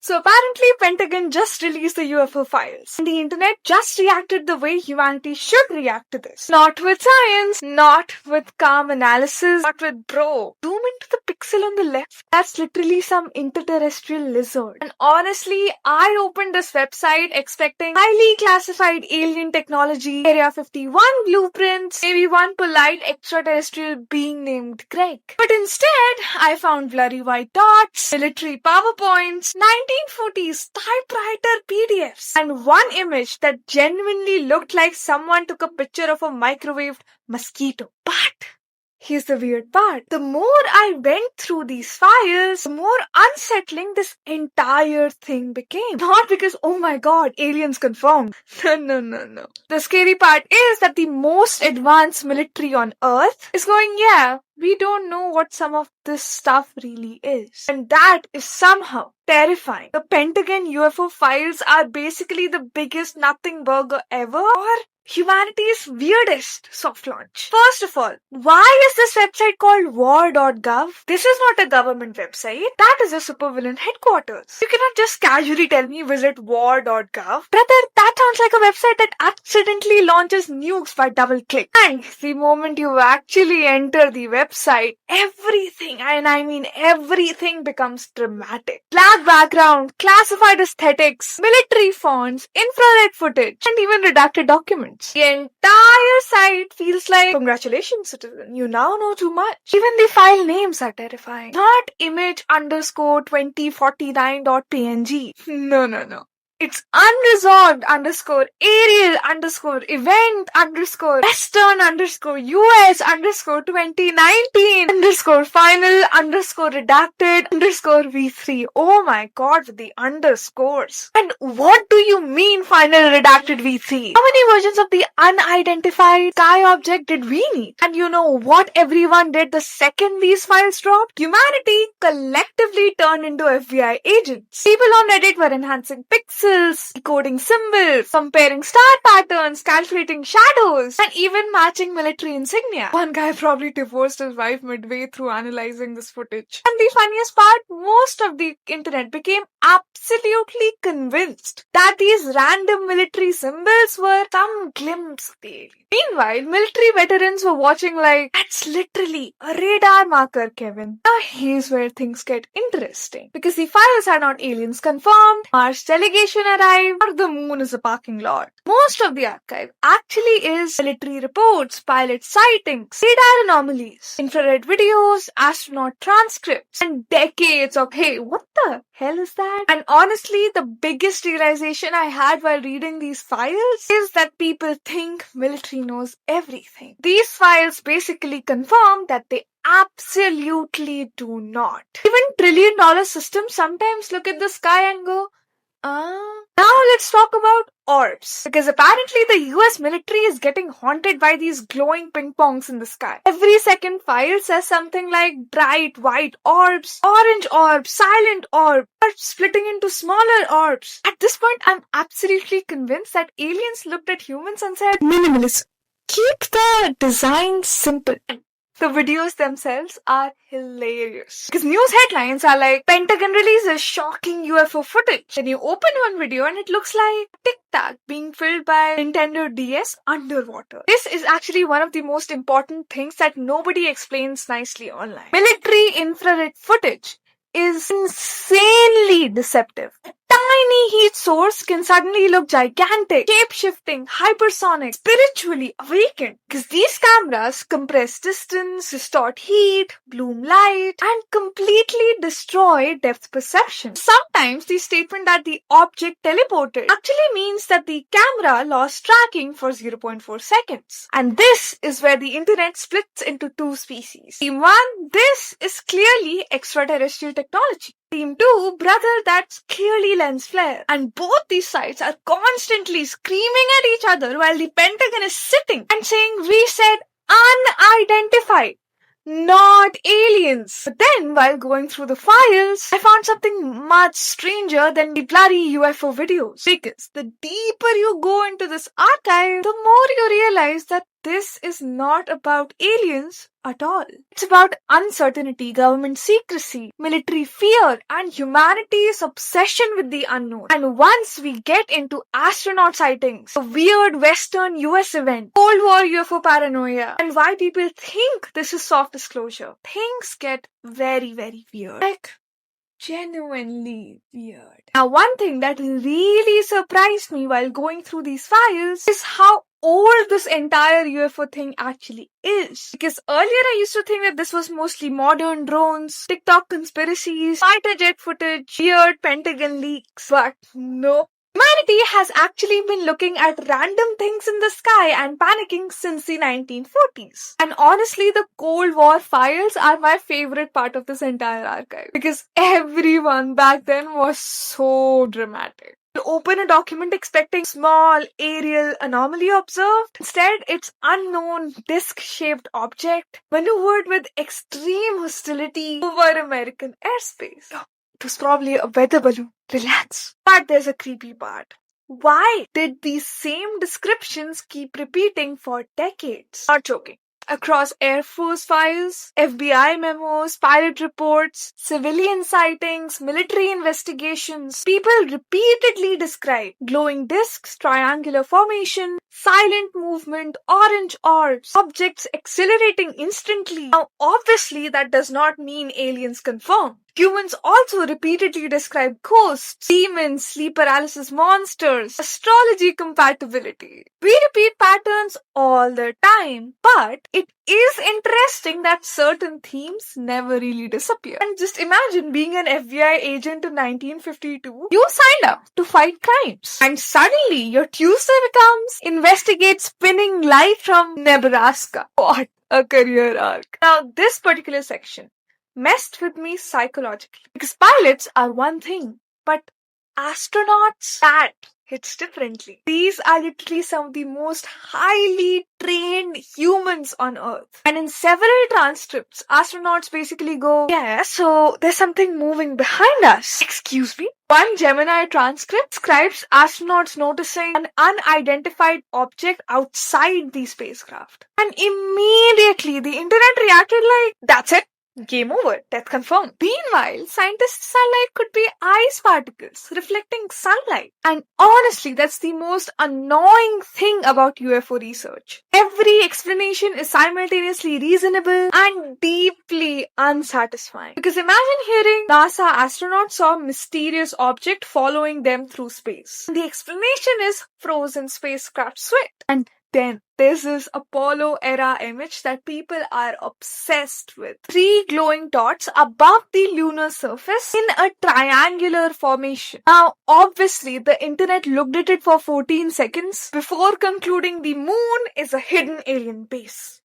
So apparently Pentagon just released the UFO files and the internet just reacted the way humanity should react to this. Not with science, not with calm analysis, not with bro. Zoom into the pixel on the left. That's literally some interterrestrial lizard. And honestly, I opened this website expecting highly classified alien technology, Area 51 blueprints, maybe one polite extraterrestrial being named Greg. But instead, I found blurry white dots, military PowerPoints, 1940s typewriter PDFs, and one image that genuinely looked like someone took a picture of a microwaved mosquito. But here's the weird part. The more I went through these files, the more unsettling this entire thing became. Not because, oh my god, aliens confirmed. No. The scary part is that the most advanced military on Earth is going, yeah, we don't know what some of this stuff really is. And that is somehow terrifying. The Pentagon UFO files are basically the biggest nothing burger ever, or humanity's weirdest soft launch. First of all, why is this website called war.gov? This is not a government website. That is a supervillain headquarters. You cannot just casually tell me visit war.gov. Brother, that sounds like a website that accidentally launches nukes by double click. And the moment you actually enter the website, everything, and I mean everything, becomes dramatic. Black background, classified aesthetics, military fonts, infrared footage, and even redacted documents. The entire site feels like, congratulations citizen, you now know too much. Even the file names are terrifying. Not image underscore 2049.png. No. It's unresolved underscore Ariel underscore event underscore Western underscore US underscore 2019 underscore final underscore redacted underscore V3. Oh my god, with the underscores. And what do you mean final redacted V3? How many versions of the unidentified sky object did we need? And you know what everyone did the second these files dropped? Humanity collectively turned into FBI agents. People on Reddit were enhancing pixels, decoding symbols, comparing star patterns, calculating shadows, and even matching military insignia. One guy probably divorced his wife midway through analyzing this footage. And the funniest part, most of the internet became absolutely convinced that these random military symbols were some glimpse of the alien. Meanwhile, military veterans were watching like, that's literally a radar marker, Kevin. Now here's where things get interesting. Because the files are not aliens confirmed, Mars delegation arrived, or the moon is a parking lot. Most of the archive actually is military reports, pilot sightings, radar anomalies, infrared videos, astronaut transcripts, and decades of, hey, what the hell is that? And honestly, the biggest realization I had while reading these files is that people think military knows everything. These files basically confirm that they absolutely do not. Even trillion-dollar systems sometimes look at the sky and go, Now let's talk about orbs. Because apparently the US military is getting haunted by these glowing ping pongs in the sky. Every second file says something like bright white orbs, orange orbs, silent orbs, splitting into smaller orbs. At this point, I'm absolutely convinced that aliens looked at humans and said, minimalist, keep the design simple. The videos themselves are hilarious. Because news headlines are like, Pentagon releases shocking UFO footage. Then you open one video and it looks like Tic Tac being filled by Nintendo DS underwater. This is actually one of the most important things that nobody explains nicely online. Military infrared footage is insanely deceptive. Tiny heat source can suddenly look gigantic, shape-shifting, hypersonic, spiritually awakened. Because these cameras compress distance, distort heat, bloom light, and completely destroy depth perception. Sometimes the statement that the object teleported actually means that the camera lost tracking for 0.4 seconds. And this is where the internet splits into two species. Team 1, this is clearly extraterrestrial technology. Team 2, brother, that's clearly lens flare. And both these sides are constantly screaming at each other while the Pentagon is sitting and saying, we said unidentified, not aliens. But then, while going through the files, I found something much stranger than the blurry UFO videos. Because the deeper you go into this archive, the more you realize that this is not about aliens at all. It's about uncertainty, government secrecy, military fear, and humanity's obsession with the unknown. And once we get into astronaut sightings, a weird Western US event, Cold War UFO paranoia, and why people think this is soft disclosure, things get very, very weird. Like, genuinely weird. Now, one thing that really surprised me while going through these files is how old this entire UFO thing actually is. Because earlier I used to think that this was mostly modern drones, TikTok conspiracies, fighter jet footage, weird Pentagon leaks. But no. Humanity has actually been looking at random things in the sky and panicking since the 1940s. And honestly, the Cold War files are my favorite part of this entire archive. Because everyone back then was so dramatic. You open a document expecting small aerial anomaly observed. Instead, it's unknown disc-shaped object maneuvered with extreme hostility over American airspace. It was probably a weather balloon. Relax. But there's a creepy part. Why did these same descriptions keep repeating for decades? Not joking. Across Air Force files, FBI memos, pilot reports, civilian sightings, military investigations, people repeatedly describe glowing discs, triangular formation, silent movement, orange orbs, objects accelerating instantly. Now, obviously, that does not mean aliens confirmed. Humans also repeatedly describe ghosts, demons, sleep paralysis monsters, astrology compatibility. We repeat patterns all the time, but it is interesting that certain themes never really disappear. And just imagine being an FBI agent in 1952. You signed up to fight crimes, and suddenly your Tuesday becomes investigate spinning light from Nebraska. What a career arc. Now, this particular section messed with me psychologically. Because pilots are one thing, but astronauts, that hits differently. These are literally some of the most highly trained humans on Earth. And in several transcripts, astronauts basically go, yeah, so there's something moving behind us. Excuse me? One Gemini transcript describes astronauts noticing an unidentified object outside the spacecraft. And immediately the internet reacted like, that's it. Game over. Death confirmed. Meanwhile, scientists say like could be ice particles reflecting sunlight. And honestly, that's the most annoying thing about UFO research. Every explanation is simultaneously reasonable and deeply unsatisfying. Because imagine hearing NASA astronauts saw a mysterious object following them through space. The explanation is frozen spacecraft sweat. And then there's this Apollo era image that people are obsessed with. 3 glowing dots above the lunar surface in a triangular formation. Now, obviously, the internet looked at it for 14 seconds before concluding the moon is a hidden alien base.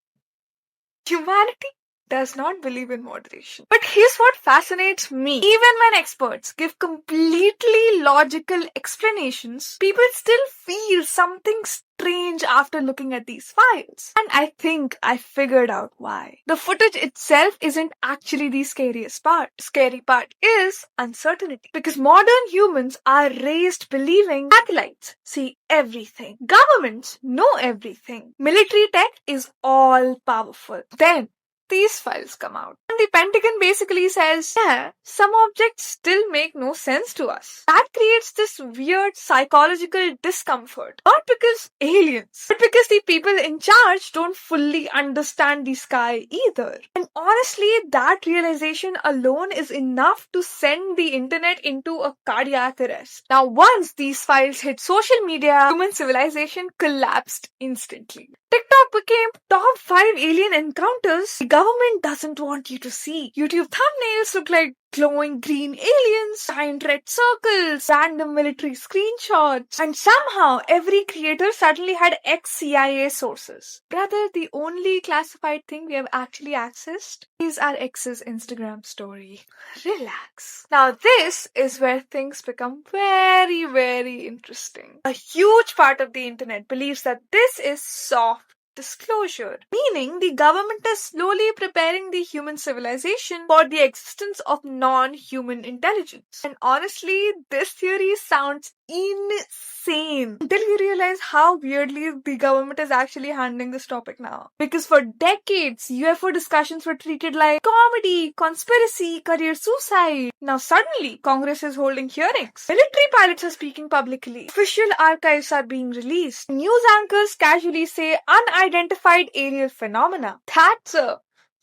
Humanity does not believe in moderation. But here's what fascinates me. Even when experts give completely logical explanations, people still feel something strange after looking at these files. And I think I figured out why. The footage itself isn't actually the scariest part. The scary part is uncertainty. Because modern humans are raised believing satellites see everything. Governments know everything. Military tech is all powerful. Then these files come out. And the Pentagon basically says, yeah, some objects still make no sense to us. That creates this weird psychological discomfort. Not because aliens, but because the people in charge don't fully understand the sky either. And honestly, that realization alone is enough to send the internet into a cardiac arrest. Now, once these files hit social media, human civilization collapsed instantly. TikTok became top 5 alien encounters the government doesn't want you to see. YouTube thumbnails look like glowing green aliens, giant red circles, random military screenshots, and somehow every creator suddenly had ex-CIA sources. Brother, the only classified thing we have actually accessed is our ex's Instagram story. Relax. Now this is where things become very, very interesting. A huge part of the internet believes that this is soft disclosure, meaning the government is slowly preparing the human civilization for the existence of non-human intelligence. And honestly, this theory sounds insane until you realize how weirdly the government is actually handling this topic now. Because for decades, UFO discussions were treated like comedy, conspiracy, career suicide. Now suddenly, Congress is holding hearings. Military pilots are speaking publicly. Official archives are being released. News anchors casually say unidentified aerial phenomena. That's a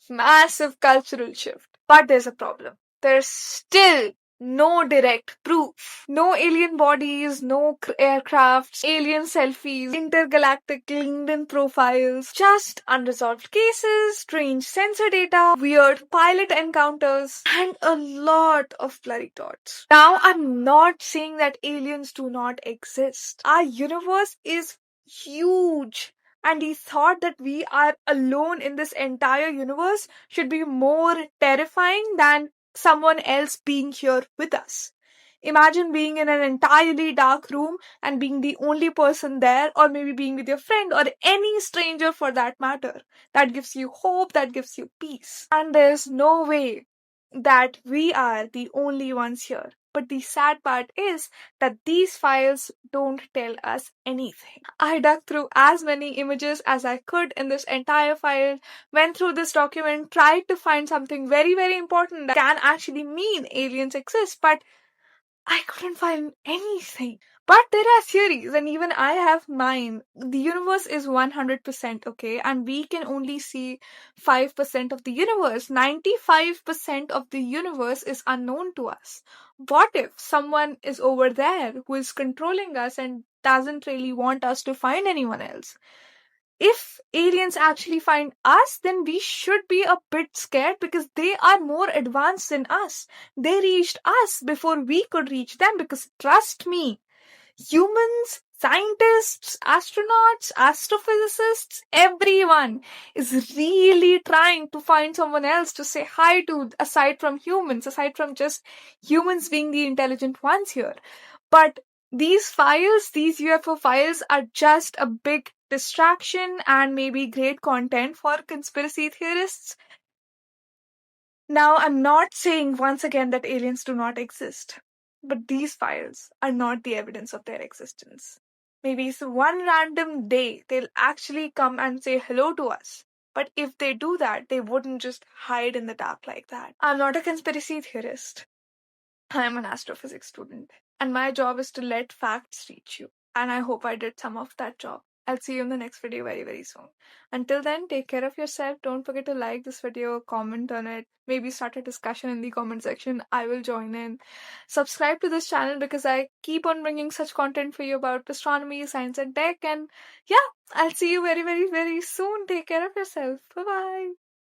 massive cultural shift. But there's a problem. There's still no direct proof. No alien bodies, no aircrafts, alien selfies, intergalactic LinkedIn profiles, just unresolved cases, strange sensor data, weird pilot encounters, and a lot of blurry dots. Now, I'm not saying that aliens do not exist. Our universe is huge. And the thought that we are alone in this entire universe should be more terrifying than someone else being here with us. Imagine being in an entirely dark room and being the only person there, or maybe being with your friend or any stranger for that matter. That gives you hope, that gives you peace. And there's no way that we are the only ones here. But the sad part is that these files don't tell us anything. I dug through as many images as I could in this entire file, went through this document, tried to find something very, very important that can actually mean aliens exist, but I couldn't find anything. But there are theories, and even I have mine. The universe is 100%, okay, and we can only see 5% of the universe. 95% of the universe is unknown to us. What if someone is over there who is controlling us and doesn't really want us to find anyone else? If aliens actually find us, then we should be a bit scared because they are more advanced than us. They reached us before we could reach them because trust me, humans, scientists, astronauts, astrophysicists, everyone is really trying to find someone else to say hi to aside from humans, aside from just humans being the intelligent ones here. But these files, these UFO files, are just a big distraction and maybe great content for conspiracy theorists. Now, I'm not saying once again that aliens do not exist, but these files are not the evidence of their existence. Maybe one random day they'll actually come and say hello to us. But if they do that, they wouldn't just hide in the dark like that. I'm not a conspiracy theorist. I'm an astrophysics student, and my job is to let facts reach you. And I hope I did some of that job. I'll see you in the next video very, very soon. Until then, take care of yourself. Don't forget to like this video, comment on it, maybe start a discussion in the comment section. I will join in. Subscribe to this channel because I keep on bringing such content for you about astronomy, science, and tech. And yeah, I'll see you very, very, very soon. Take care of yourself. Bye bye.